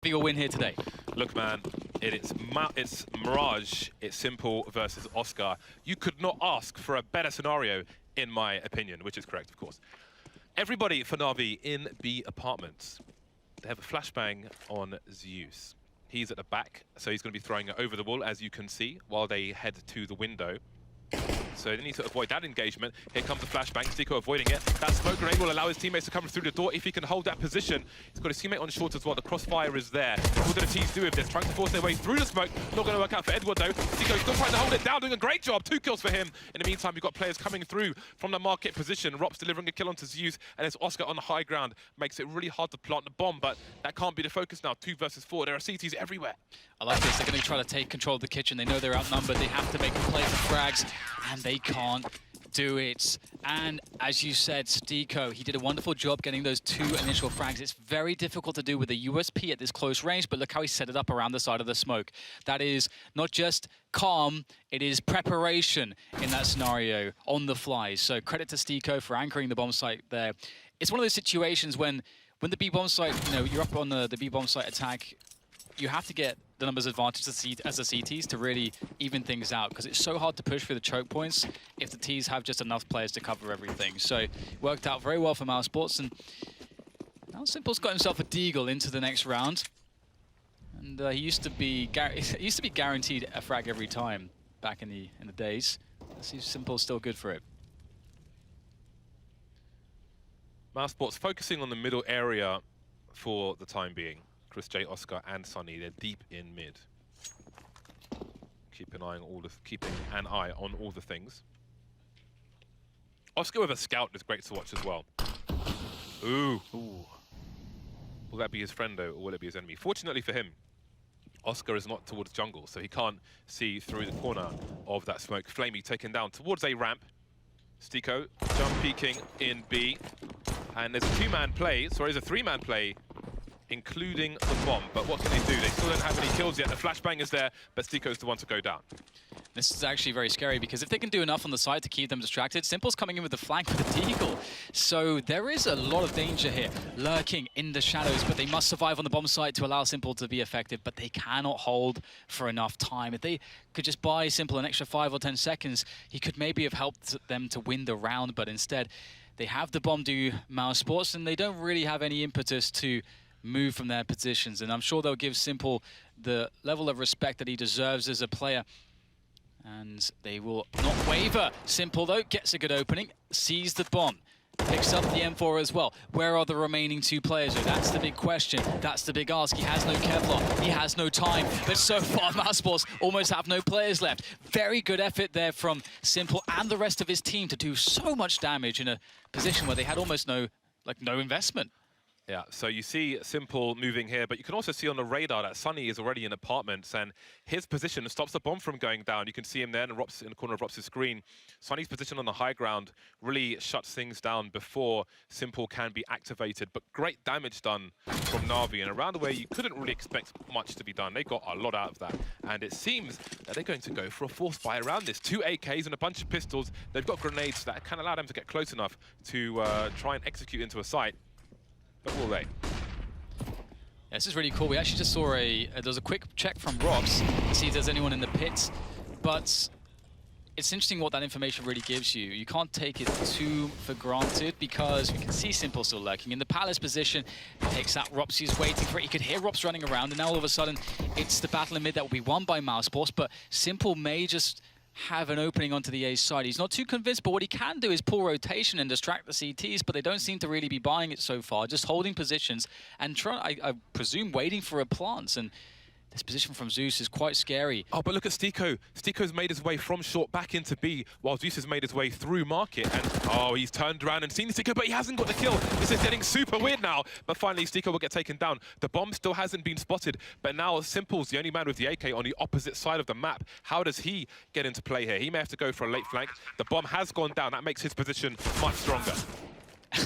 for your win here today? Look, man, it's Mirage, it's Simple versus Oscar. You could not ask for a better scenario, in my opinion, which is correct, of course. Everybody for NaVi in B apartments. They have a flashbang on Zeus. He's at the back, so he's going to be throwing it over the wall, as you can see, while they head to the window. So they need to avoid that engagement. Here comes the flashbang, Stico avoiding it. That smoke grenade will allow his teammates to come through the door if he can hold that position. He's got his teammate on short as well. The crossfire is there. What do the teams do with this? Trying to force their way through the smoke. Not going to work out for Edward though. Stico's still trying to hold it down, doing a great job. 2 kills for him. In the meantime, we've got players coming through from the market position. Rops delivering a kill onto Zeus, and it's Oscar on the high ground. Makes it really hard to plant the bomb, but that can't be the focus now. 2 versus 4. There are CTs everywhere. I like this. They're going to try to take control of the kitchen. They know they're outnumbered. They have to make a play for frags, and they can't do it. And as you said, Stico, he did a wonderful job getting those 2 initial frags. It's very difficult to do with a USP at this close range, but look how he set it up around the side of the smoke. That is not just calm, it is preparation in that scenario on the fly. So credit to Stico for anchoring the bomb site there. It's one of those situations when the B bomb site, you know, you're up on the B bomb site attack, you have to get the numbers advantage as the CTs to really even things out, because it's so hard to push through the choke points if the Ts have just enough players to cover everything. So it worked out very well for Mousesports, and now Simple's got himself a deagle into the next round. And he used to be guaranteed a frag every time back in the days. Let's see if Simple's still good for it. Mousesports focusing on the middle area for the time being. Chris J, Oscar, and Sunny, they're deep in mid. Keeping an eye on all the things. Oscar with a scout is great to watch as well. Ooh. Will that be his friend though, or will it be his enemy? Fortunately for him, Oscar is not towards jungle, so he can't see through the corner of that smoke. Flamey taken down towards a ramp. Stico jump peeking in B, and there's a 2-man play. Sorry, there's a 3-man play, including the bomb. But what can they do? They still don't have any kills yet. The flashbang is there, but Stico's the one to go down. This is actually very scary, because if they can do enough on the side to keep them distracted, Simple's coming in with the flank with the deagle. So there is a lot of danger here, lurking in the shadows, but they must survive on the bomb site to allow Simple to be effective, but they cannot hold for enough time. If they could just buy Simple an extra 5 or 10 seconds, he could maybe have helped them to win the round, but instead they have the bomb do Mousesports, and they don't really have any impetus to move from their positions, and I'm sure they'll give Simple the level of respect that he deserves as a player. And they will not waver. Simple, though, gets a good opening, sees the bomb, picks up the M4 as well. Where are the remaining 2 players? That's the big question. That's the big ask. He has no Kevlar. He has no time. But so far, Mousesports almost have no players left. Very good effort there from Simple and the rest of his team to do so much damage in a position where they had almost no investment. Yeah, so you see Simple moving here, but you can also see on the radar that Sunny is already in apartments, and his position stops the bomb from going down. You can see him there in the corner of Rops' screen. Sunny's position on the high ground really shuts things down before Simple can be activated, but great damage done from NaVi, and around the way you couldn't really expect much to be done. They got a lot out of that, and it seems that they're going to go for a force buy around this. 2 AKs and a bunch of pistols. They've got grenades that can allow them to get close enough to try and execute into a site. But will they? Yeah, this is really cool. We actually just saw there's a quick check from Robs to see if there's anyone in the pits, but it's interesting what that information really gives you. You can't take it too for granted, because we can see Simple still lurking in the palace position. Takes out Rops, he's waiting for it. You could hear Rops running around, and now all of a sudden it's the battle in mid that will be won by Mousesports, but Simple may just have an opening onto the A side. He's not too convinced, but what he can do is pull rotation and distract the CTs, but they don't seem to really be buying it so far, just holding positions and I presume waiting for a plant. And this position from Zeus is quite scary. Oh, but look at Stico. Stico's made his way from short back into B, while Zeus has made his way through market. And, oh, he's turned around and seen Stico, but he hasn't got the kill. This is getting super weird now. But finally, Stico will get taken down. The bomb still hasn't been spotted, but now Simple's the only man with the AK on the opposite side of the map. How does he get into play here? He may have to go for a late flank. The bomb has gone down. That makes his position much stronger.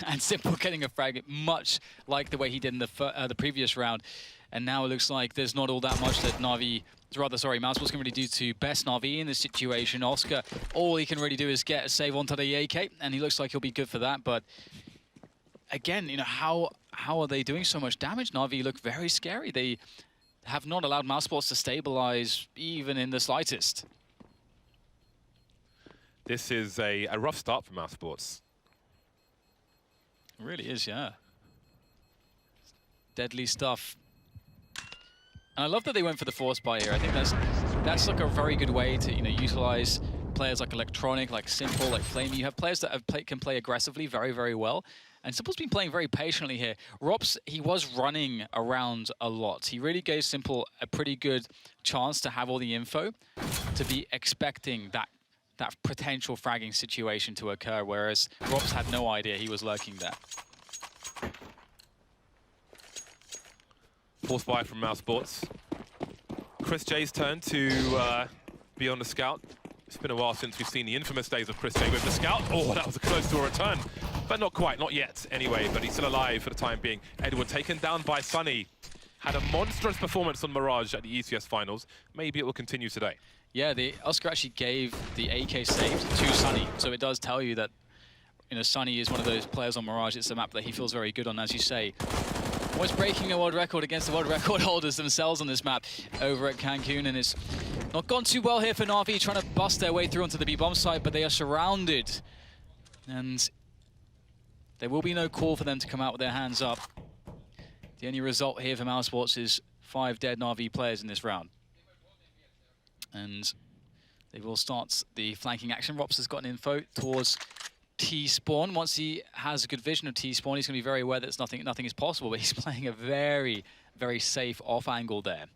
And Simple getting a frag, much like the way he did in the previous round. And now it looks like there's not all that much that Mousesports can really do to best NaVi in this situation. Oscar, all he can really do is get a save onto the AK, and he looks like he'll be good for that, but again, you know, how are they doing so much damage? NaVi look very scary. They have not allowed Mousesports to stabilize even in the slightest. This is a rough start for Mousesports. It really is, yeah. Deadly stuff. And I love that they went for the force buy here. I think that's like a very good way to, you know, utilize players like Electronic, like Simple, like Flame. You have players that can play aggressively very, very well. And Simple's been playing very patiently here. Rops, he was running around a lot. He really gave Simple a pretty good chance to have all the info, to be expecting that potential fragging situation to occur, whereas Rops had no idea he was lurking there. Force buy from Mousesports. Chris J's turn to be on the scout. It's been a while since we've seen the infamous days of Chris J with the scout. Oh, that was close to a return, but not quite, not yet. Anyway, but he's still alive for the time being. Edward taken down by Sunny. Had a monstrous performance on Mirage at the ECS finals. Maybe it will continue today. Yeah, the Oscar actually gave the AK save to Sunny, so it does tell you that, you know, Sunny is one of those players on Mirage. It's a map that he feels very good on, as you say. Was breaking a world record against the world record holders themselves on this map over at Cancun, and it's not gone too well here for NaVi, trying to bust their way through onto the B-bomb site, but they are surrounded, and there will be no call for them to come out with their hands up. The only result here for Mousesports is 5 dead NaVi players in this round, and they will start the flanking action. Rops has gotten info towards T-spawn. Once he has a good vision of T-spawn, he's going to be very aware that nothing is possible, but he's playing a very, very safe off angle there.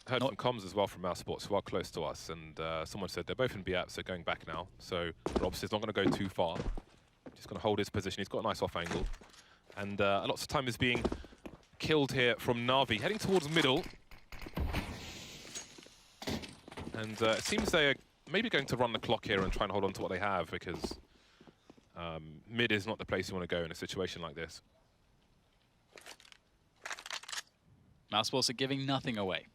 Heard some comms as well from Mousesports, who are close to us, and someone said they're both in B-app, so going back now. So Robs is not going to go too far. Just going to hold his position. He's got a nice off angle. And lots of time is being killed here from NaVi. Heading towards middle. And it seems they're maybe going to run the clock here and try and hold on to what they have, because mid is not the place you want to go in a situation like this. Mousesports are giving nothing away.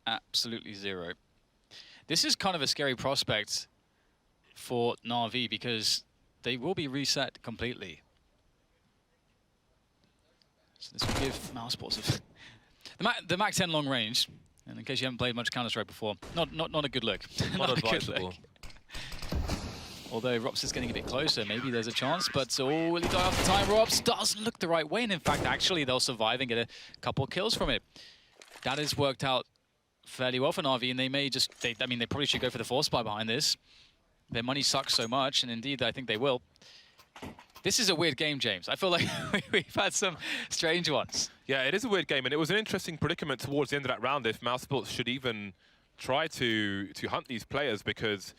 Absolutely zero. This is kind of a scary prospect for NaVi, because they will be reset completely. So this will give Mousesports the Mac 10 long range. And in case you haven't played much Counter-Strike before, not a good look. Not advisable. Although Rops is getting a bit closer, maybe there's a chance, but will he die off the time? Rops doesn't look the right way, and in fact, actually, they'll survive and get a couple kills from it. That has worked out fairly well for NaVi, and they may just, I mean, they probably should go for the force buy behind this. Their money sucks so much, and indeed, I think they will. This is a weird game, James. I feel like we've had some strange ones. Yeah, it is a weird game, and it was an interesting predicament towards the end of that round if Mousesports should even try to hunt these players, because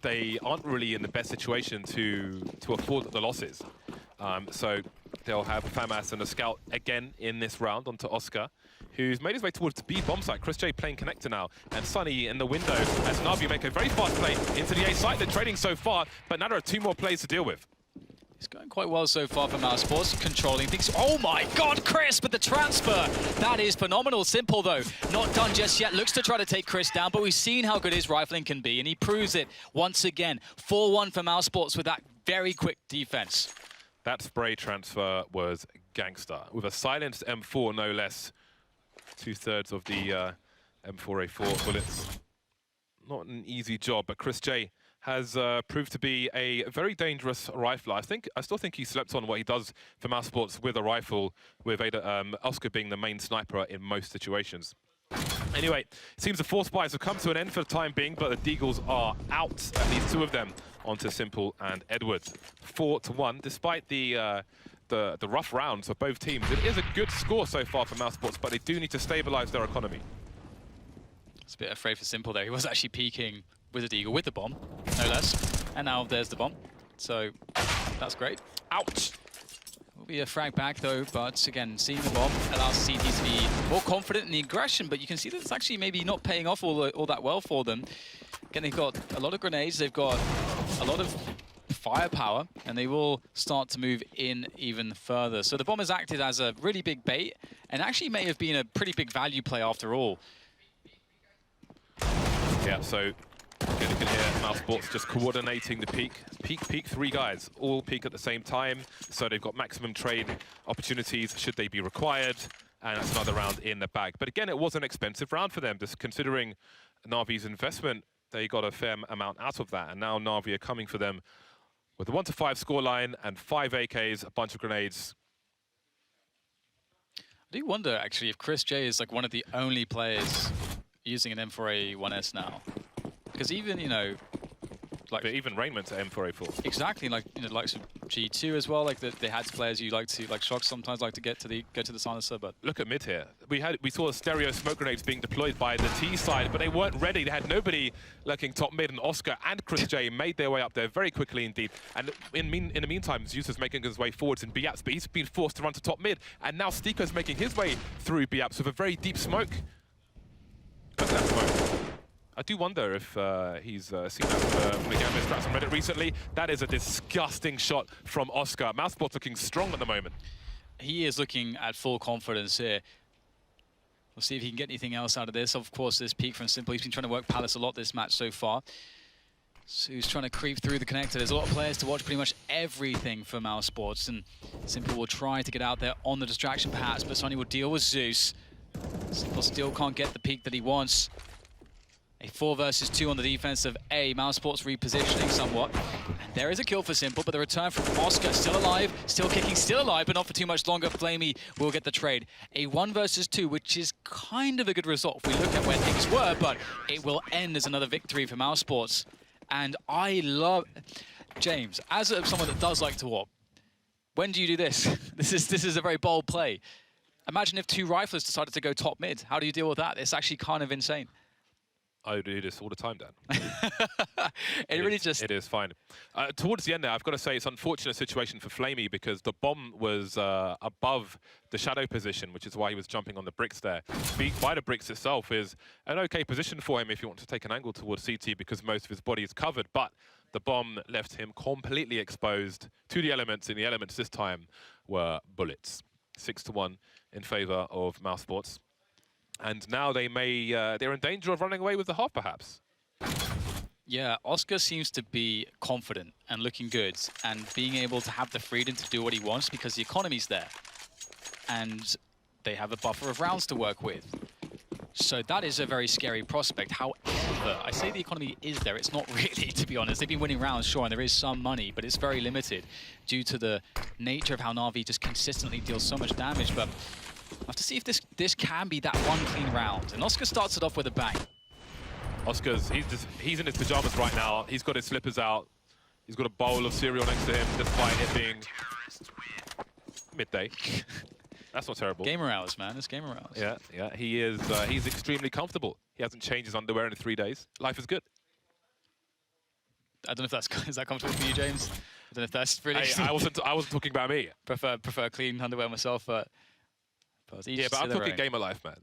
they aren't really in the best situation to afford the losses. So they'll have FAMAS and a scout again in this round onto Oscar, who's made his way towards the B bomb site. Chris J playing connector now, and Sunny in the window as NaVi make a very fast play into the A site. They're trading so far, but now there are 2 more plays to deal with. It's going quite well so far for Mousesports, controlling things. Oh my God, Chris, but the transfer, that is phenomenal. Simple though, not done just yet. Looks to try to take Chris down, but we've seen how good his rifling can be, and he proves it once again. 4-1 for Mousesports with that very quick defense. That spray transfer was gangster, with a silenced M4 no less. 2/3 of the M4A4 bullets. Not an easy job, but Chris J has proved to be a very dangerous rifler. I still think he slept on what he does for Mousesports with a rifle, with Oscar being the main sniper in most situations. Anyway, it seems the force buys have come to an end for the time being, but the Deagles are out, at least 2 of them, onto Simple and Edward. 4-1, despite the rough rounds of both teams. It is a good score so far for Mousesports, but they do need to stabilize their economy. It's a bit afraid for Simple there. He was actually peeking with a Deagle with the bomb, no less. And now there's the bomb. So that's great. Ouch! Will be a frag back though, but again, seeing the bomb allows CT to be more confident in the aggression, but you can see that it's actually maybe not paying off all that well for them. Again, they've got a lot of grenades, they've got a lot of firepower, and they will start to move in even further. So the bomb has acted as a really big bait, and actually may have been a pretty big value play after all. Yeah, so Again, you can hear Mousesports just coordinating the peak. Peak, 3 guys, all peak at the same time. So they've got maximum trade opportunities should they be required. And that's another round in the bag. But again, it was an expensive round for them. Just considering NaVi's investment, they got a fair amount out of that. And now NaVi are coming for them with a 1-5 scoreline and 5 AKs, a bunch of grenades. I do wonder, actually, if Chris J is like one of the only players using an M4A1S now. Because even, you know, like... But even Rainman's at M4A4. Exactly, like, you know, likes of G2 as well, like they had players you like to, like Shock sometimes like to go to the silencer, but... Look at mid here. We saw stereo smoke grenades being deployed by the T side, but they weren't ready. They had nobody lurking top mid, and Oscar and Chris J made their way up there very quickly indeed. And in the meantime, Zeus is making his way forwards in B-Apps, but he's been forced to run to top mid, and now Stiko's making his way through B-Apps with a very deep smoke. Look at that smoke. I do wonder if he's seen that from the Gambit strats on Reddit recently. That is a disgusting shot from Oscar. Mousesports looking strong at the moment. He is looking at full confidence here. We'll see if he can get anything else out of this. Of course, this peak from Simple. He's been trying to work Palace a lot this match so far. So he's trying to creep through the connector. There's a lot of players to watch pretty much everything for Mousesports, and Simple will try to get out there on the distraction perhaps, but Sonny will deal with Zeus. Simple still can't get the peak that he wants. A 4 versus 2 on the defense of A. Mousesports repositioning somewhat. And there is a kill for Simple, but the return from Oscar, still alive, still kicking, still alive, but not for too much longer. Flamey will get the trade. A 1 versus 2, which is kind of a good result if we look at where things were, but it will end as another victory for Mousesports. And I love... James, as someone that does like to warp, when do you do this? This is a very bold play. Imagine if 2 riflers decided to go top mid. How do you deal with that? It's actually kind of insane. I do this all the time, Dan. It is fine. Towards the end there, I've got to say it's an unfortunate situation for Flamey because the bomb was above the shadow position, which is why he was jumping on the bricks there. By the bricks itself is an okay position for him if you want to take an angle towards CT because most of his body is covered, but the bomb left him completely exposed to the elements, and the elements this time were bullets. 6-1 in favor of Mousesports. And now they're in danger of running away with the half, perhaps. Yeah, Oscar seems to be confident and looking good and being able to have the freedom to do what he wants because the economy's there. And they have a buffer of rounds to work with. So that is a very scary prospect. However, I say the economy is there. It's not really, to be honest. They've been winning rounds, sure, and there is some money, but it's very limited due to the nature of how NaVi just consistently deals so much damage. But I have to see if this can be that one clean round. And Oscar starts it off with a bang. Oscar's, he's in his pajamas right now. He's got his slippers out. He's got a bowl of cereal next to him, despite it being midday. That's not terrible. Gamer hours, man. It's gamer hours. Yeah. He is. He's extremely comfortable. He hasn't changed his underwear in 3 days. Life is good. I don't know if that's is that comfortable for you, James. I don't know if that's really. Hey, I wasn't talking about me. Prefer clean underwear myself, but. Yeah, but I'm talking gamer life, man.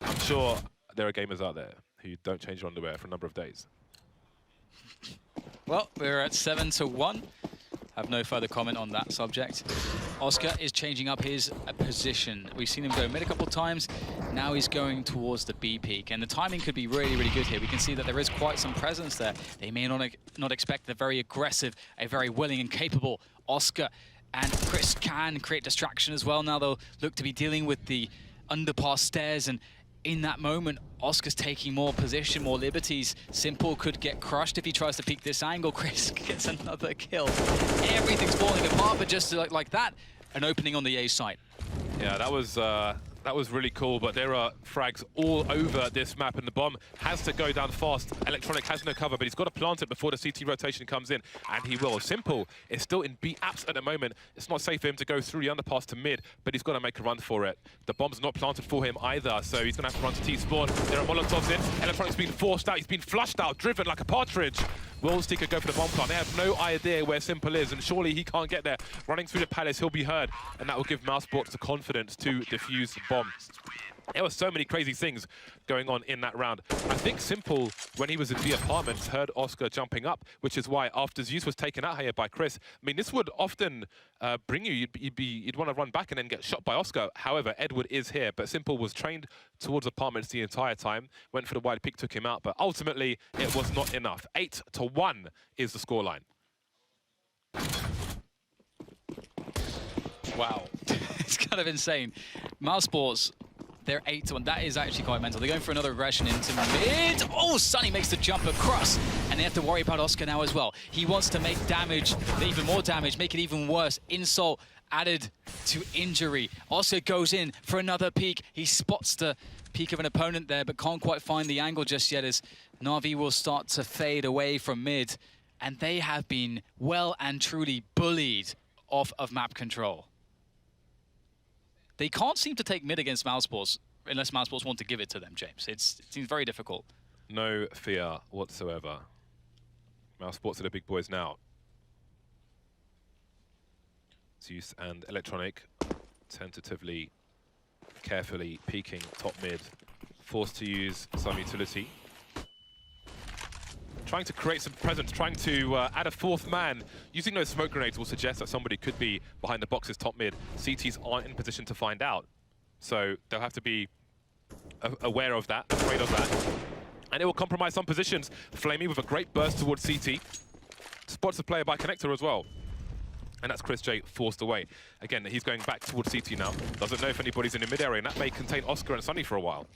I'm sure there are gamers out there who don't change their underwear for a number of days. Well, we're at 7-1. Have no further comment on that subject. Oscar is changing up his position. We've seen him go mid a couple of times. Now he's going towards the B peak, and the timing could be really, really good here. We can see that there is quite some presence there. They may not expect the very aggressive, a very willing and capable Oscar. And Chris can create distraction as well. Now they'll look to be dealing with the underpass stairs, and in that moment, Oscar's taking more position, more liberties. Simple could get crushed if he tries to peek this angle. Chris gets another kill. Everything's falling apart, but just like that, an opening on the A site. Yeah, that was really cool, but there are frags all over this map, and the bomb has to go down fast. Electronic has no cover, but he's got to plant it before the CT rotation comes in, and he will. Simple is still in B-Apps at the moment. It's not safe for him to go through the underpass to mid, but he's got to make a run for it. The bomb's not planted for him either, so he's going to have to run to T-spawn. There are Molotovs in. Electronic's been forced out. He's been flushed out, driven like a partridge. Will Stika go for the bomb plant? They have no idea where Simple is, and surely he can't get there. Running through the palace, he'll be heard, and that will give Mousesports the confidence to defuse the bomb. There were so many crazy things going on in that round. I think Simple, when he was in the apartments, heard Oscar jumping up, which is why after Zeus was taken out here by Chris, I mean, this would often bring you, you'd want to run back and then get shot by Oscar. However, Edward is here, but Simple was trained towards apartments the entire time, went for the wide peak, took him out, but ultimately it was not enough. 8-1 is the scoreline. Wow. It's kind of insane. Mousesports, they're 8-1. That is actually quite mental. They're going for another aggression into mid. Oh, Sunny makes the jump across. And they have to worry about Oscar now as well. He wants to make damage, even more damage, make it even worse. Insult added to injury. Oscar goes in for another peek. He spots the peek of an opponent there, but can't quite find the angle just yet as NaVi will start to fade away from mid. And they have been well and truly bullied off of map control. They can't seem to take mid against Mousesports unless Mousesports want to give it to them, James. It seems very difficult. No fear whatsoever. Mousesports are the big boys now. Zeus and Electronic tentatively, carefully peeking top mid. Forced to use some utility. Trying to create some presence, trying to add a fourth man. Using those smoke grenades will suggest that somebody could be behind the boxes top mid. CTs aren't in position to find out. So they'll have to be aware of that, afraid of that. And it will compromise some positions. Flamey with a great burst towards CT. Spots the player by connector as well. And that's Chris J forced away. Again, he's going back towards CT now. Doesn't know if anybody's in the mid area, and that may contain Oscar and Sunny for a while.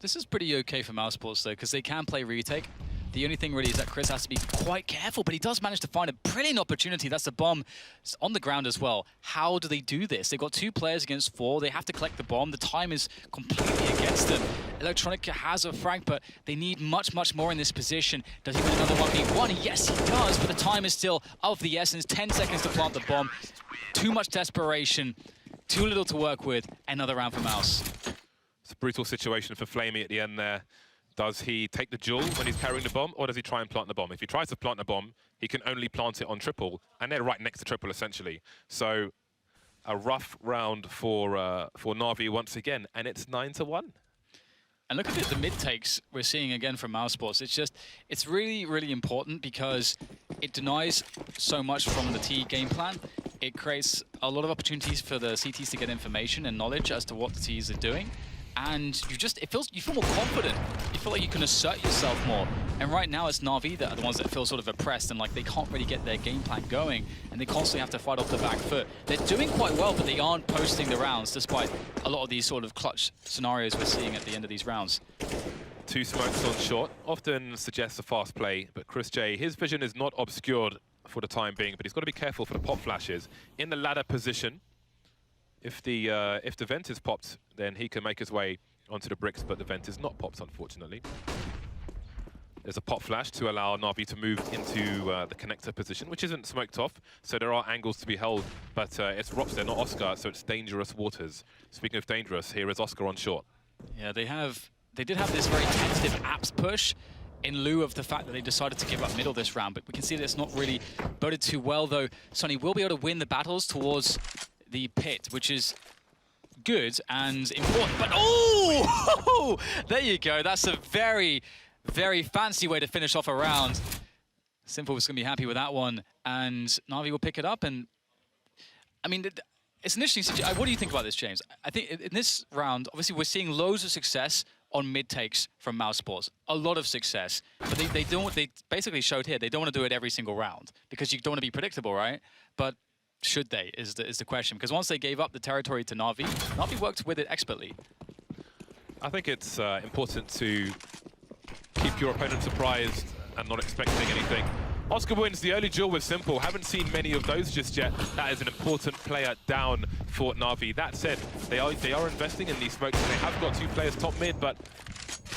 This is pretty okay for Mousesports though, because they can play retake. The only thing really is that Chris has to be quite careful, but he does manage to find a brilliant opportunity. That's the bomb. It's on the ground as well. How do they do this? They've got 2 players against 4. They have to collect the bomb. The time is completely against them. Electronic has a frag, but they need much, much more in this position. Does he win another 1v1? Yes, he does, but the time is still of the essence. 10 seconds to plant the bomb. Too much desperation, too little to work with. Another round for Mouse. It's a brutal situation for Flamey at the end there. Does he take the duel when he's carrying the bomb, or does he try and plant the bomb? If he tries to plant the bomb, he can only plant it on triple, and they're right next to triple, essentially. So, a rough round for NaVi once again, and it's 9-1. And look at the mid takes we're seeing again from Mousesports. It's really, really important because it denies so much from the T game plan. It creates a lot of opportunities for the CTs to get information and knowledge as to what the Ts are doing. And you feel more confident. You feel like you can assert yourself more. And right now it's NaVi that are the ones that feel sort of oppressed and like they can't really get their game plan going, and they constantly have to fight off the back foot. They're doing quite well, but they aren't posting the rounds despite a lot of these sort of clutch scenarios we're seeing at the end of these rounds. 2 smokes on short often suggests a fast play, but Chris J, his vision is not obscured for the time being, but he's got to be careful for the pop flashes. In the ladder position, if the vent is popped, then he can make his way onto the bricks, but the vent is not popped, unfortunately. There's a pop flash to allow NaVi to move into the connector position, which isn't smoked off, so there are angles to be held, but it's Rops there, not Oscar, so it's dangerous waters. Speaking of dangerous, here is Oscar on short. Yeah, they did have this very tentative apps push in lieu of the fact that they decided to give up middle this round, but we can see that it's not really boded too well, though. Sunny will be able to win the battles towards the pit, which is good and important, but oh, there you go. That's a very, very fancy way to finish off a round. Simple was going to be happy with that one, and NaVi will pick it up. And I mean, it's an interesting situation. What do you think about this, James? I think in this round, obviously, we're seeing loads of success on mid takes from Mousesports. A lot of success, but they basically showed here they don't want to do it every single round because you don't want to be predictable, right? But should they, is the question. Because once they gave up the territory to NaVi, NaVi worked with it expertly. I think it's important to keep your opponent surprised and not expecting anything. Oscar wins the early duel with Simple. Haven't seen many of those just yet. That is an important player down for NaVi. That said, they are investing in these smokes. They have got 2 players top mid, but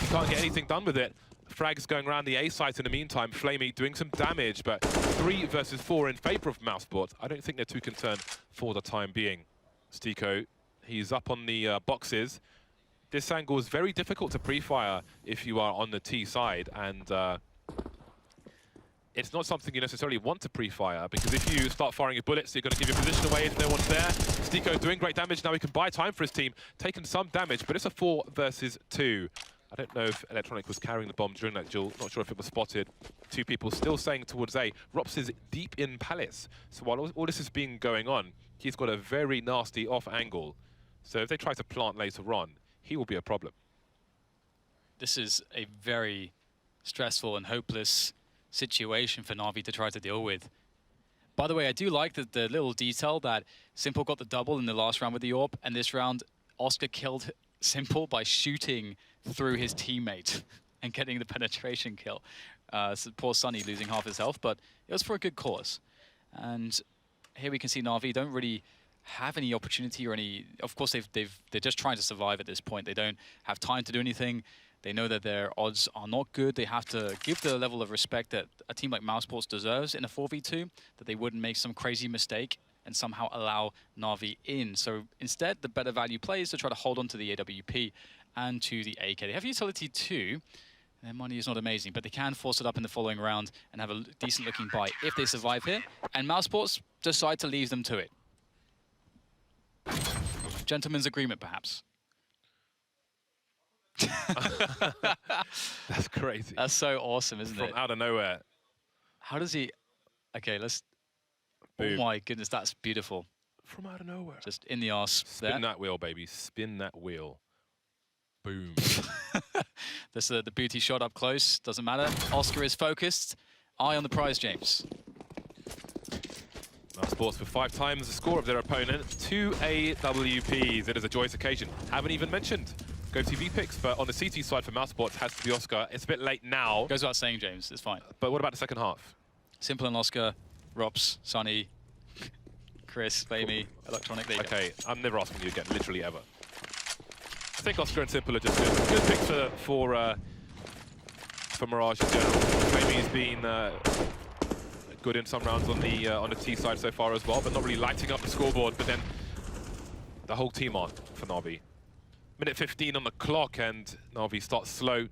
you can't get anything done with it. Frags going around the A site in the meantime. Flamey doing some damage, but 3 versus 4 in favor of Mousesports. I don't think they're too concerned for the time being. Stico, he's up on the boxes. This angle is very difficult to pre-fire if you are on the T side, and it's not something you necessarily want to pre-fire, because if you start firing your bullets, you're going to give your position away if no one's there. Stico doing great damage. Now he can buy time for his team, taking some damage, but it's a 4 versus 2. I don't know if Electronic was carrying the bomb during that duel. Not sure if it was spotted. 2 people still saying towards A. Rops is deep in Palace. So while all this is being going on, he's got a very nasty off angle. So if they try to plant later on, he will be a problem. This is a very stressful and hopeless situation for NaVi to try to deal with. By the way, I do like the little detail that Simple got the double in the last round with the AWP, and this round, Oscar killed Simple by shooting through his teammate and getting the penetration kill. So poor Sunny losing half his health, but it was for a good cause. And here we can see NaVi don't really have any opportunity or any... Of course, they're just trying to survive at this point. They don't have time to do anything. They know that their odds are not good. They have to give the level of respect that a team like Mousesports deserves in a 4v2, that they wouldn't make some crazy mistake and somehow allow NaVi in. So instead, the better value play is to try to hold on to the AWP and to the AK. They have utility too. Their money is not amazing, but they can force it up in the following round and have a decent looking buy if they survive here. And Mousesports decide to leave them to it. Gentleman's agreement, perhaps. That's crazy. That's so awesome, isn't it? From out of nowhere. How does he... Okay, let's... Boom. Oh my goodness, that's beautiful. From out of nowhere. Just in the arse there. Spin that wheel, baby. Spin that wheel. Boom. This the booty shot up close. Doesn't matter. Oscar is focused. Eye on the prize, James. Mousesports with 5 times the score of their opponent. 2 AWPs. It is a joyous occasion. Haven't even mentioned GoTV picks, but on the CT side for Mousesports has to be Oscar. It's a bit late now. Goes without saying, James. It's fine. But what about the second half? Simple and Oscar, Rops, Sunny, Chris, Flamey, Electronic. There you go. Okay, I'm never asking you again, literally ever. I think Oscar and Simple are just good picks for Mirage in general. Flamey's been good in some rounds on the T side so far as well, but not really lighting up the scoreboard. But then the whole team on for NaVi. Minute 15 on the clock, and NaVi starts slow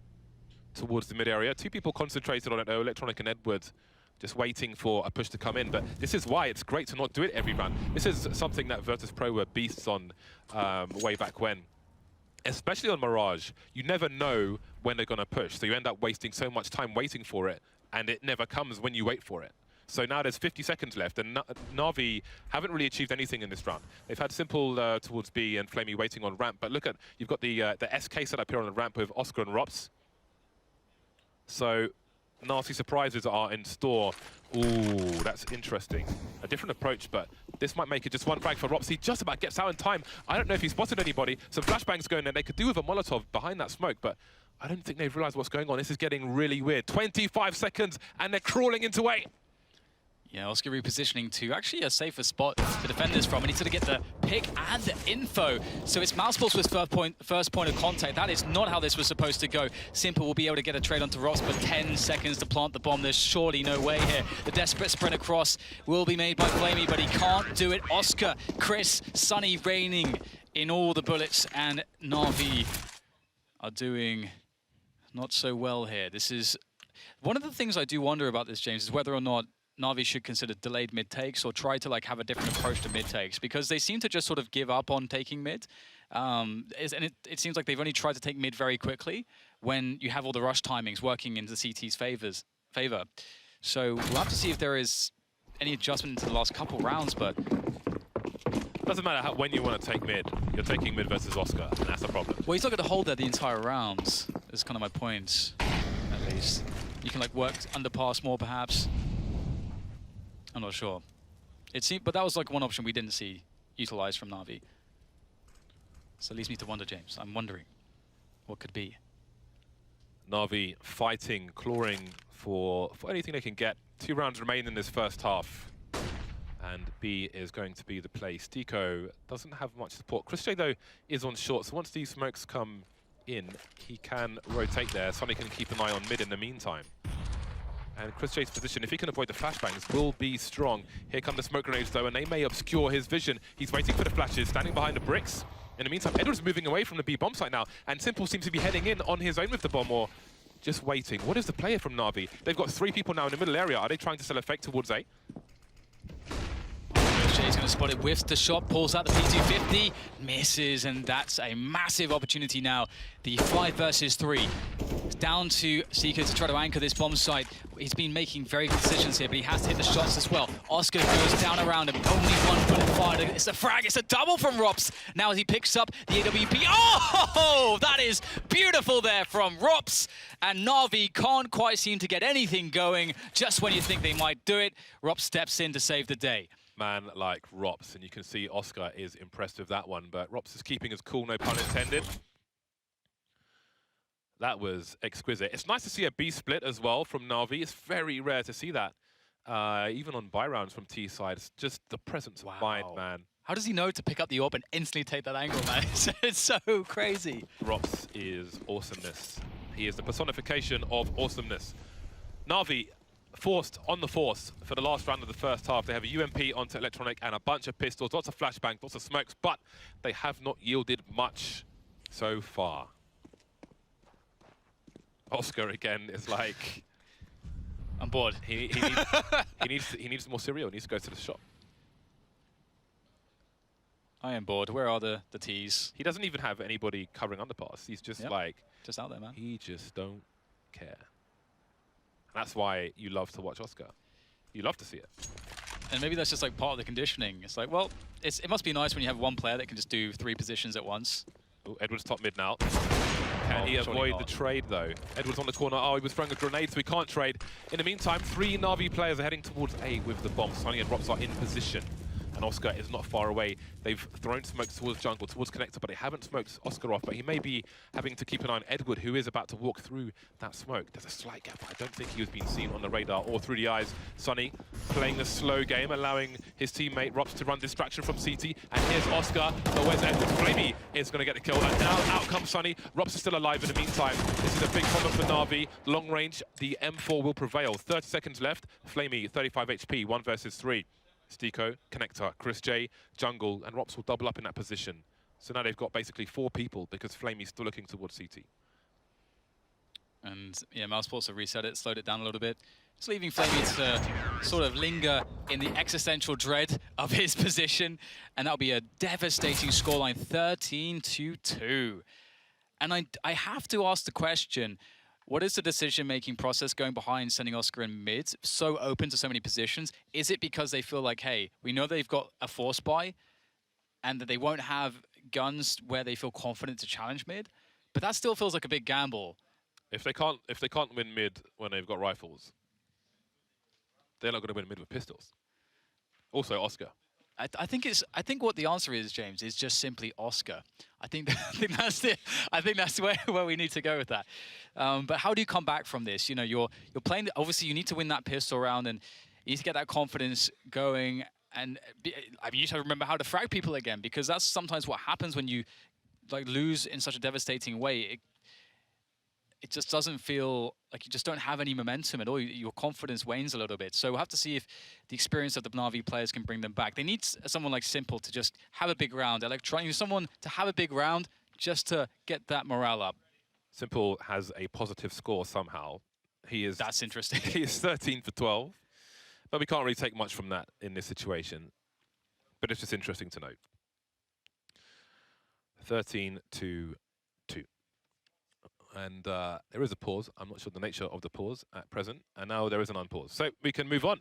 towards the mid area. 2 people concentrated on it though, Electronic and Edwards, just waiting for a push to come in. But this is why it's great to not do it every round. This is something that Virtus Pro were beasts on way back when. Especially on Mirage, you never know when they're going to push, so you end up wasting so much time waiting for it, and it never comes when you wait for it. So now there's 50 seconds left, and NaVi haven't really achieved anything in this round. They've had Simple towards B and Flamey waiting on ramp, but look at, you've got the SK set up here on the ramp with Oscar and Rops. So nasty surprises are in store. Ooh, that's interesting. A different approach, but this might make it just one frag for Rops. He just about gets out in time. I don't know if he spotted anybody. Some flashbangs going there. They could do with a Molotov behind that smoke, but I don't think they've realized what's going on. This is getting really weird. 25 seconds, and they're crawling into A. Yeah, Oscar repositioning to actually a safer spot to defend this from. He needs to get the pick and the info. So it's Mousesports with first point of contact. That is not how this was supposed to go. Simple will be able to get a trade onto Ross, but 10 seconds to plant the bomb. There's surely no way here. The desperate sprint across will be made by Flamey, but he can't do it. Oscar, Chris, Sunny raining in all the bullets, and NaVi are doing not so well here. This is... One of the things I do wonder about this, James, is whether or not NaVi should consider delayed mid takes or try to like have a different approach to mid takes, because they seem to just sort of give up on taking mid. And it seems like they've only tried to take mid very quickly when you have all the rush timings working into CT's favor. So we'll have to see if there is any adjustment into the last couple rounds, but Doesn't matter when you want to take mid. You're taking mid versus Oscar, and that's the problem. Well, he's not going to hold there the entire round. Is kind of my point, at least. You can like work underpass more, perhaps. I'm not sure. It seemed, but that was like one option we didn't see utilized from NaVi. So it leads me to wonder, James. I'm wondering what could be. NaVi fighting, clawing for anything they can get. 2 rounds remain in this first half. And B is going to be the play. Stico doesn't have much support. Chris J, though, is on short. So once these smokes come in, he can rotate there. Sonny can keep an eye on mid in the meantime. And Chris J's position, if he can avoid the flashbangs, will be strong. Here come the smoke grenades, though, and they may obscure his vision. He's waiting for the flashes, standing behind the bricks. In the meantime, Edwards moving away from the B bomb site now, and Simple seems to be heading in on his own with the bomb, or just waiting. What is the player from NaVi? They've got 3 people now in the middle area. Are they trying to sell effect towards A? Jay's going to spot it, whiffs the shot, pulls out the P250, misses, and that's a massive opportunity now. The 5 versus 3. It's down to Seeker to try to anchor this bomb site. He's been making very good decisions here, but he has to hit the shots as well. Oscar goes down around him, only 1 bullet fired. It's a frag, it's a double from Rops. Now as he picks up the AWP, oh, that is beautiful there from Rops. And NaVi can't quite seem to get anything going. Just when you think they might do it, Rops steps in to save the day. Man like Rops, and you can see Oscar is impressed with that one, but Rops is keeping his cool, no pun intended. That was exquisite. It's nice to see a B split as well from NaVi. It's very rare to see that, even on buy rounds from T side. It's just the presence of mind, man. How does he know to pick up the AWP and instantly take that angle, man? It's so crazy. Rops is awesomeness. He is the personification of awesomeness. NaVi forced on the force for the last round of the first half. They have a UMP onto Electronic and a bunch of pistols, lots of flashbangs, lots of smokes, but they have not yielded much so far. Oscar again is like, I'm bored. He needs more cereal. He needs to go to the shop. I am bored. Where are the T's? He doesn't even have anybody covering underpass. He's just like, just out there, man. He just don't care. And that's why you love to watch Oscar. You love to see it. And maybe that's just like part of the conditioning. It's like, well, it must be nice when you have one player that can just do 3 positions at once. Ooh, Edwards top mid now. Can he avoid the trade, though? Edwards on the corner. Oh, he was throwing a grenade, so he can't trade. In the meantime, 3 NaVi players are heading towards A with the bomb. Sunny and Rops are in position. And Oscar is not far away. They've thrown smokes towards jungle, towards connector, but they haven't smoked Oscar off. But he may be having to keep an eye on Edward, who is about to walk through that smoke. There's a slight gap. I don't think he was being seen on the radar or through the eyes. Sunny playing the slow game, allowing his teammate Rops to run distraction from CT. And here's Oscar. But where's Edward? Flamey is going to get the kill. And now out comes Sunny. Rops is still alive in the meantime. This is a big problem for NaVi. Long range, the M4 will prevail. 30 seconds left. Flamey, 35 HP, 1 versus 3. Stico, Connector, Chris J, Jungle, and Rops will double up in that position. So now they've got basically 4 people because Flamey's still looking towards CT. And yeah, Mousesports have reset it, slowed it down a little bit. Just leaving Flamey to sort of linger in the existential dread of his position. And that'll be a devastating scoreline, 13-2. And I have to ask the question, what is the decision-making process going behind sending Oscar in mid, so open to so many positions? Is it because they feel like, hey, we know they've got a force buy and that they won't have guns where they feel confident to challenge mid? But that still feels like a big gamble. If they can't win mid when they've got rifles, they're not going to win mid with pistols. Also, Oscar. I think what the answer is, James, is just simply Oscar. I think that's it. I think that's where we need to go with that. But how do you come back from this? You know, you're playing. Obviously, you need to win that pistol round, and you need to get that confidence going. And you need to remember how to frag people again, because that's sometimes what happens when you like lose in such a devastating way. It just doesn't feel like you just don't have any momentum at all. Your confidence wanes a little bit. So we'll have to see if the experience of the NaVi players can bring them back. They need someone like Simple to just have a big round. Electronic, someone to have a big round just to get that morale up. Simple has a positive score somehow. That's interesting. He is 13 for 12. But we can't really take much from that in this situation. But it's just interesting to note. 13-2. And there is a pause. I'm not sure the nature of the pause at present. And now there is an unpause. So we can move on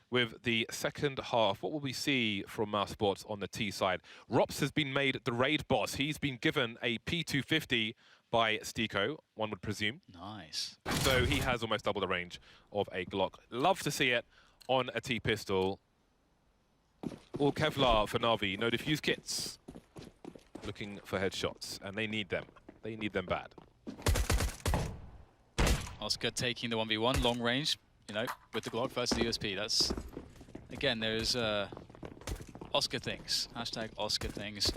with the second half. What will we see from Mousesports on the T side? Rops has been made the raid boss. He's been given a P250 by Stico, one would presume. Nice. So he has almost double the range of a Glock. Love to see it on a T pistol. All Kevlar for NaVi. No defuse kits. Looking for headshots. And they need them. They need them bad. Oscar taking the 1v1, long range, you know, with the Glock versus the USP. That's, again, there's Oscar things. Hashtag Oscar things.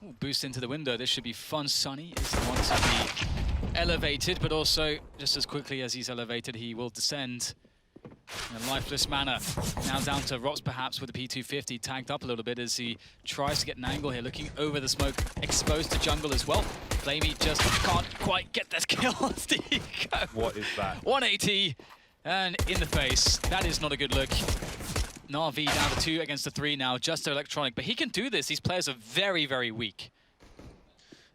Ooh, boost into the window. This should be fun. Sunny is the one to be elevated, but also, just as quickly as he's elevated, he will descend in a lifeless manner. Now down to Rops, perhaps, with the P250, tagged up a little bit as he tries to get an angle here, looking over the smoke, exposed to jungle as well. Flamey just can't quite get that kill. What is that? 180 and in the face. That is not a good look. NaVi down to 2 against the 3 now, just Electronic. But he can do this. These players are very, very weak.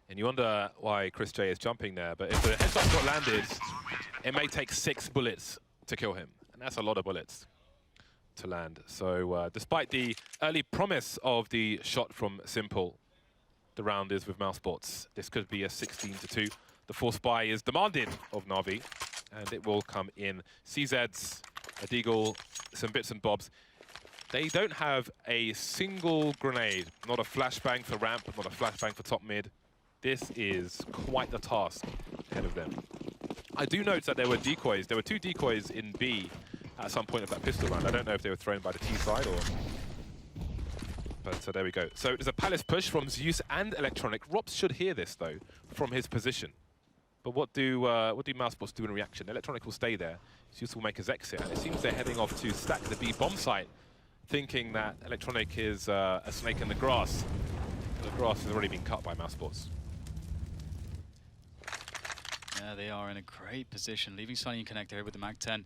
And you wonder why Chris J is jumping there. But if the headshot got landed, it may take 6 bullets to kill him. And that's a lot of bullets to land. So despite the early promise of the shot from Simple, the round is with Mousesports. This could be a 16-2. The force buy is demanded of NaVi, and it will come in. CZs, a Deagle, some bits and bobs. They don't have a single grenade. Not a flashbang for ramp, not a flashbang for top mid. This is quite the task ahead of them. I do note that there were decoys. There were 2 decoys in B at some point of that pistol round. I don't know if they were thrown by the T side or... But there we go. So there's a Palace push from Zeus and Electronic. Rops should hear this, though, from his position. But what do Mousesports do in reaction? Electronic will stay there. Zeus will make his exit. And it seems they're heading off to stack the B bomb site, thinking that Electronic is a snake in the grass. The grass has already been cut by Mousesports. Yeah, they are in a great position, leaving Sunny and Connector here with the Mag-10.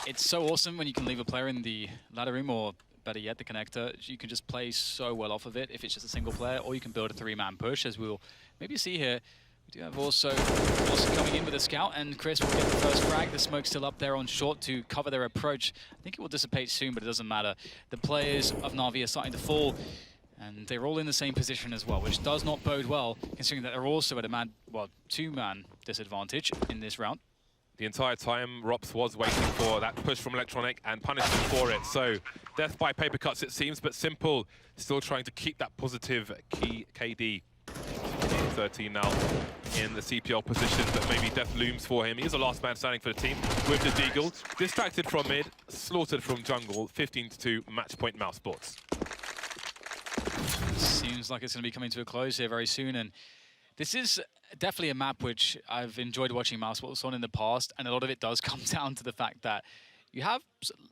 It's so awesome when you can leave a player in the ladder room, or better yet, the Connector. You can just play so well off of it if it's just a single player, or you can build a 3-man push, as we'll maybe see here. We do have also coming in with a scout, and Chris will get the first frag. The smoke's still up there on short to cover their approach. I think it will dissipate soon, but it doesn't matter. The players of NaVi are starting to fall, and they're all in the same position as well, which does not bode well, considering that they're also at a 2-man disadvantage in this round. The entire time, Rops was waiting for that push from Electronic and punishment for it. So, death by paper cuts, it seems, but Simple still trying to keep that positive key KD. 13 now in the CPL position, but maybe death looms for him. He is the last man standing for the team with the Deagle. Distracted from mid, slaughtered from jungle. 15-2, match point Mousesports. Seems like it's going to be coming to a close here very soon, and this is definitely a map which I've enjoyed watching Mousesports on in the past, and a lot of it does come down to the fact that you have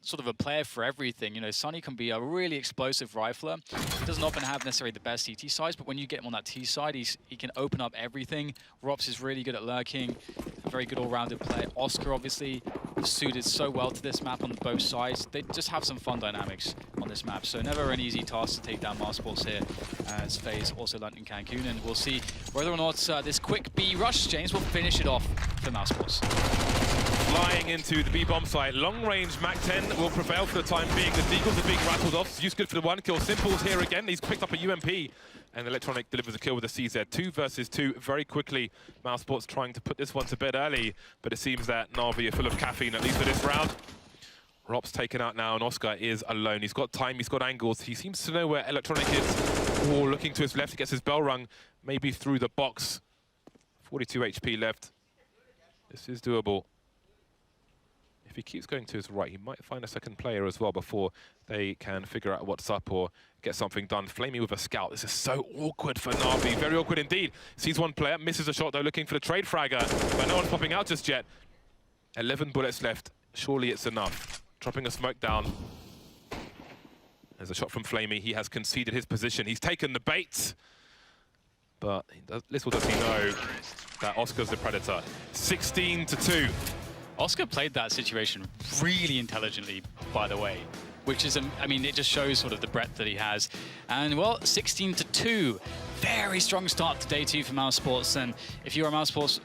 sort of a player for everything. You know, Sunny can be a really explosive rifler. He doesn't often have necessarily the best CT size, but when you get him on that T side, he can open up everything. Rops is really good at lurking, a very good all-rounded player. Oscar, obviously, suited so well to this map on both sides. They just have some fun dynamics on this map, so never an easy task to take down Mousesports here, as FaZe also learned in Cancun, and we'll see whether or not this quick B rush, James, will finish it off for Mousesports. Flying into the B bomb site. Long-range Mac-10 will prevail for the time being. The Deagles are being rattled off. Zeus good for the 1 kill. Simple's here again. He's picked up a UMP. And Electronic delivers a kill with a CZ. 2 versus 2 very quickly. Mousesports trying to put this one to bed early. But it seems that NaVi are full of caffeine, at least for this round. Rop's taken out now, and Oscar is alone. He's got time, he's got angles. He seems to know where Electronic is. Oh, looking to his left, he gets his bell rung. Maybe through the box. 42 HP left. This is doable. If he keeps going to his right, he might find a second player as well before they can figure out what's up or get something done. Flamey with a scout. This is so awkward for NaVi. Very awkward indeed. Sees one player, misses a shot though, looking for the trade fragger, but no one's popping out just yet. 11 bullets left. Surely it's enough. Dropping a smoke down. There's a shot from Flamey. He has conceded his position. He's taken the bait. But little does he know that Oscar's the predator. 16-2. Oscar played that situation really intelligently, by the way, which is, I mean, it just shows sort of the breadth that he has. And, well, 16-2. Very strong start to day 2 for Mousesports. And if you're a Mousesports